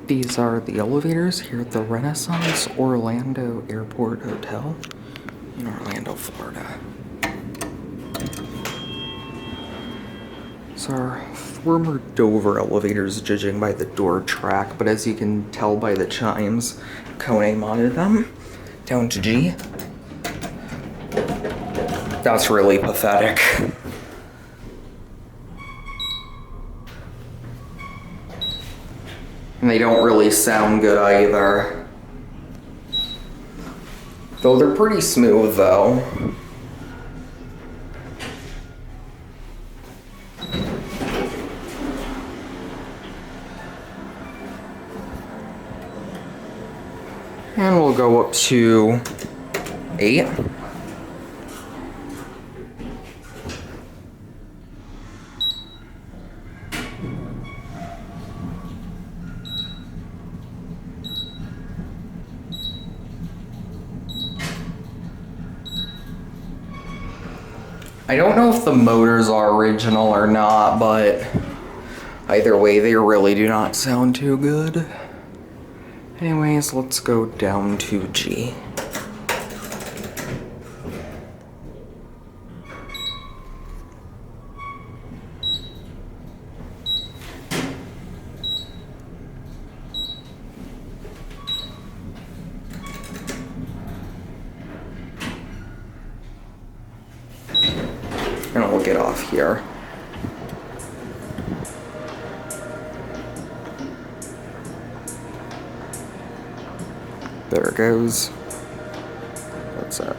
These are the elevators here at the Renaissance Orlando Airport Hotel in Orlando, Florida. These are former Dover elevators, judging by the door track, but as you can tell by the chimes, KONE modded them down to G. That's really pathetic. And they don't really sound good either. Though they're pretty smooth though. And we'll go up to 8. I don't know if the motors are original or not, but either way, they really do not sound too good. Anyways, let's go down to G. And we'll get off here. There it goes. That's it.